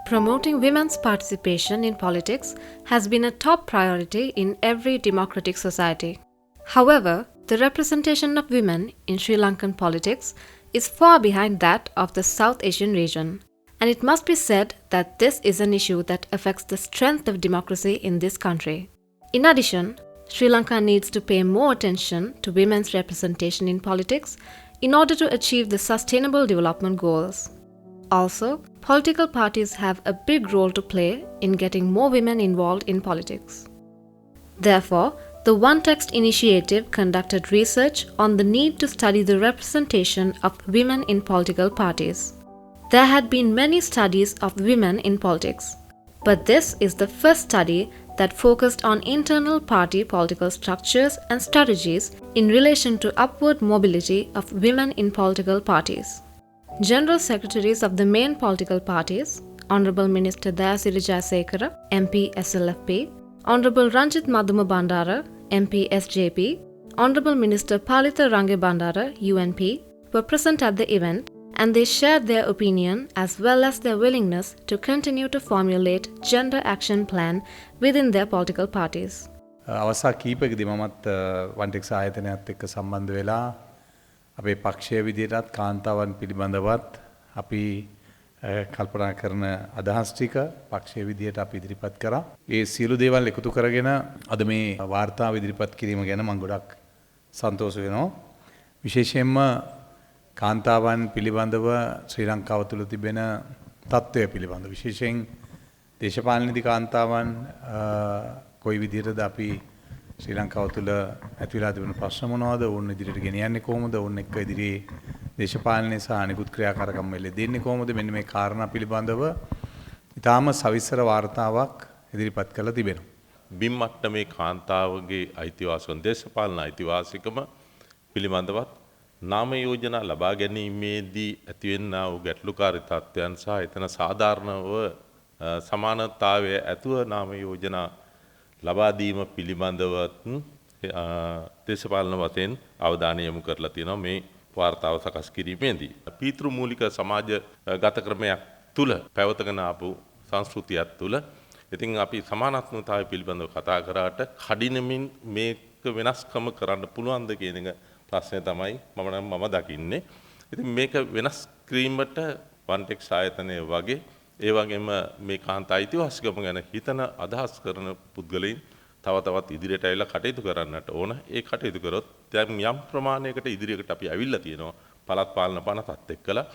Promoting women's participation in politics has been a top priority in every democratic society. However, the representation of women in Sri Lankan politics is far behind that of the South Asian region, and it must be said that this is an issue that affects the strength of democracy in this country. In addition, Sri Lanka needs to pay more attention to women's representation in politics in order to achieve the sustainable development goals. Also, political parties have a big role to play in getting more women involved in politics. Therefore, the One Text initiative conducted research on the need to study the representation of women in political parties. There had been many studies of women in politics, but this is the first study that focused on internal party political structures and strategies in relation to upward mobility of women in political parties. General Secretaries of the main political parties, Honorable Minister Dayasiri Jayasekara, MP SLFP, Honorable Ranjit Madhuma Bandara, MP SJP, Honorable Minister Palitha Range Bandara, UNP, were present at the event, and they shared their opinion as well as their willingness to continue to formulate gender action plan within their political parties. අවසා කීපයකදී මමත් වන්ටෙක්ස් ආයතනයත් එක්ක සම්බන්ධ වෙලා අපේ පක්ෂය විදිහටත් කාන්තාවන් පිළිබඳවත් අපි කල්පනා කරන අදහස් ටික පක්ෂය විදිහට අපි ඉදිරිපත් කරා. ඒ සියලු දේවල් එකතු කරගෙන අද මේ වාර්තාව ඉදිරිපත් කිරීම ගැන මම ගොඩක් සන්තෝෂ වෙනවා. විශේෂයෙන්ම කාන්තාවන් පිළිබඳව ශ්‍රී ලංකාව තුළ තිබෙන තත්ත්වය පිළිබඳව විශේෂයෙන් දේශපාලනයේදී කාන්තාවන් කොයි විදිහටද අපි ශ්‍රී ලංකාව තුළ ඇති වෙලා තිබෙන ප්‍රශ්න මොනවද? ඕන්න ඉදිරියට ගෙනියන්නේ කොහොමද? ඕන්න එක්ක ඉදිරියේ දේශපාලනයේ සහ අනිකුත් ක්‍රියාකාරකම් වල දෙන්නේ කොහොමද? මෙන්න මේ කාරණා පිළිබඳව ඉතාම සවිස්තර වාර්තාවක් ඉදිරිපත් කරලා තිබෙනවා. බිම් මට්ටමේ කාන්තාවගේ අයිතිවාසිකම් දේශපාලන අයිතිවාසිකම පිළිබඳවත් නාම යෝජනා ලබා ගැනීමේදී ඇතිවෙනා වූ ගැටලුකාරී තත්ත්වයන් සහ එතන සාධාරණව සමානතාවය ඇතුව නාම යෝජනා ලබා දීම පිළිබඳවත් දේශපාලන වශයෙන් අවධානය යොමු කරලා තියෙනවා මේ වාර්තාව සකස් කිරීමේදී. පීතෘ මූලික සමාජ ගත ක්‍රමයක් තුල පැවතගෙන ආපු සංස්කෘතියක් තුල ඉතින් අපි සමානත්වතාවය පිළිබඳව කතා කරාට කඩිනමින් මේක වෙනස්කම කරන්න පුළුවන්ද කියන එක ප්‍රශ්නය තමයි මම දකින්නේ. ඉතින් මේක වෙනස් කිරීමට වන්ටෙක්ස් ආයතනය වගේ ඒ වගේම මේ කාන්තා අයිතිවාසිකම ගැන හිතන අදහස් කරන පුද්ගලයන් තව තවත් ඉදිරියට ඇවිල්ලා කටයුතු කරන්නට ඕන. ඒ කටයුතු කරොත් දැන් යම් ප්‍රමාණයකට ඉදිරියකට අපි ඇවිල්ලා තියෙනවා පළාත් පාලන පනතත් එක්කලා.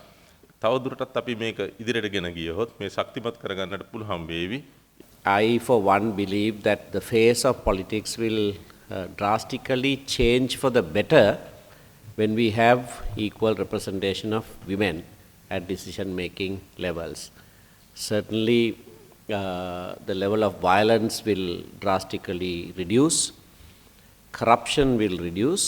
තව දුරටත් අපි මේක ඉදිරියට ගෙන ගියොත් මේ ශක්තිමත් කරගන්නට පුළුවන් වේවි. I for one believe that the face of politics will drastically change for the better when we have equal representation of women at decision making levels. Certainly the level of violence will drastically reduce, corruption will reduce,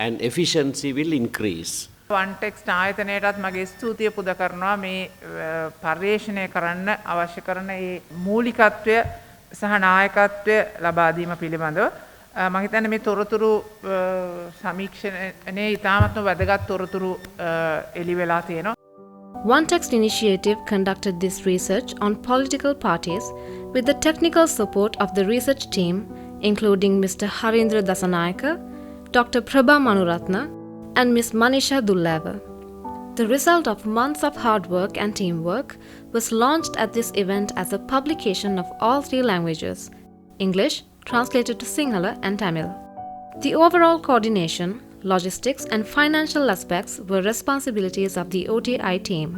and efficiency will increase. One Text ආයතනයටත් මගේ ස්තුතිය පුද කරනවා මේ පර්යේෂණය කරන්න අවශ්‍ය කරන මේ මූලිකත්වය සහ නායකත්වය ලබා දීම පිළිබඳව මම හිතන්නේ මේ තොරතුරු සමීක්ෂණයේ ඉතාමත්ම වැදගත් තොරතුරු එළි වෙලා තියෙනවා. One Text initiative conducted this research on political parties with the technical support of the research team, including Mr. Harindra Dasanayaka, Dr. Prabha Manuratna, and Ms. Manisha Dulleva. The result of months of hard work and teamwork was launched at this event as a publication of all three languages, English, translated to Sinhala and Tamil. The overall coordination, logistics and financial aspects were responsibilities of the OTI team.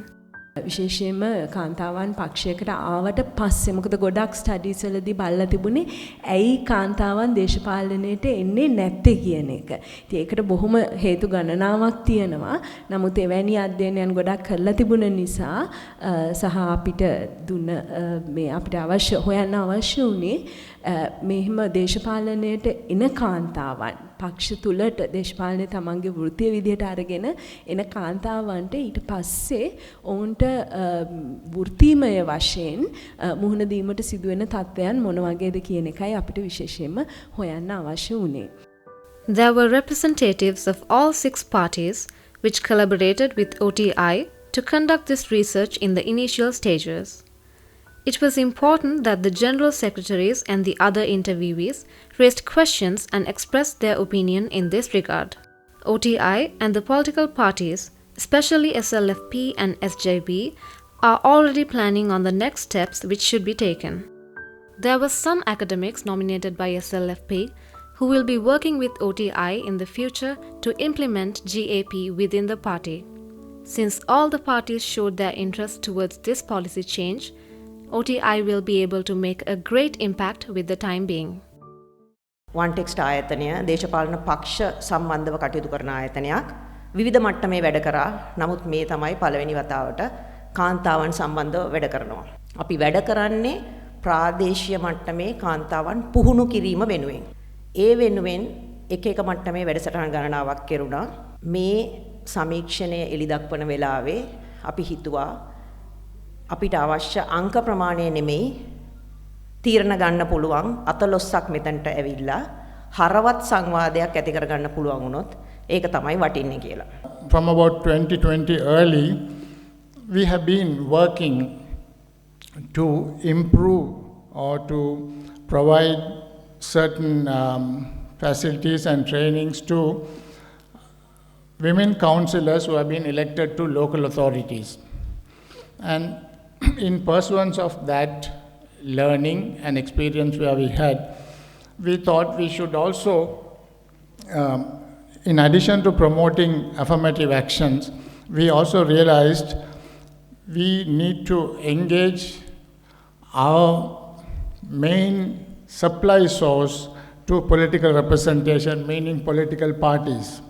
විශේෂයෙන්ම කාන්තාවන් පක්ෂයකට ආවට පස්සේ මොකද ගොඩක් studies වලදී බලලා තිබුණේ ඇයි කාන්තාවන් දේශපාලනයට එන්නේ නැත්තේ කියන එක. ඉතින් ඒකට බොහොම හේතු ගණනාවක් තියෙනවා. නමුත් එවැනි අධ්‍යයනයන් ගොඩක් කරලා තිබුණ නිසා සහ අපිට දුන්න මේ අපිට අවශ්‍ය හොයන්න අවශ්‍ය වුණේ මෙහිම දේශපාලනයට එන කාන්තාවන් පක්ෂ තුලට දේශපාලනයේ තමන්ගේ වෘත්තීය විදිහට අරගෙන එන කාන්තාවන්ට ඊට පස්සේ ඔවුන්ට වෘත්තීමය වශයෙන් මුහුණ දීමට සිදුවෙන තත්ත්වයන් මොන වගේද කියන එකයි අපිට විශේෂයෙන්ම හොයන්න අවශ්‍ය වුණේ. There were representatives of all 6 parties which collaborated with OTI to conduct this research in the initial stages. It was important that the General Secretaries and the other interviewees raised questions and expressed their opinion in this regard. OTI and the political parties, especially SLFP and SJP, are already planning on the next steps which should be taken. There were some academics nominated by SLFP who will be working with OTI in the future to implement GAP within the party. Since all the parties showed their interest towards this policy change, OTI will be able to make a great impact with the time being. වන්ටෙක්ස්ට් ආයතනය දේශපාලන පක්ෂ සම්බන්ධව කටයුතු කරන ආයතනයක් විවිධ මට්ටමේ වැඩ කරා. නමුත් මේ තමයි පළවෙනි වතාවට කාන්තාවන් සම්බන්ධව වැඩ කරනවා. අපි වැඩ කරන්නේ ප්‍රාදේශීය මට්ටමේ කාන්තාවන් පුහුණු කිරීම වෙනුවෙන්. ඒ වෙනුවෙන් එක එක මට්ටමේ වැඩසටහන් ගණනාවක් කෙරුණා. මේ සමීක්ෂණය එළි දක්වන වෙලාවේ අපි හිතුවා අපිට අවශ්‍ය අංක ප්‍රමාණය නෙමෙයි තීරණ ගන්න පුළුවන් 14ක් මෙතනට ඇවිල්ලා හරවත් සංවාදයක් ඇති කර ගන්න පුළුවන් වුණොත් ඒක තමයි වටින්නේ කියලා. From about 2020 early, we have been working to improve or to provide certain facilities and trainings to women councillors who have been elected to local authorities. And in pursuance of that learning and experience where we had, we thought we should also, in addition to promoting affirmative actions, we also realized we need to engage our main supply source to political representation, meaning political parties.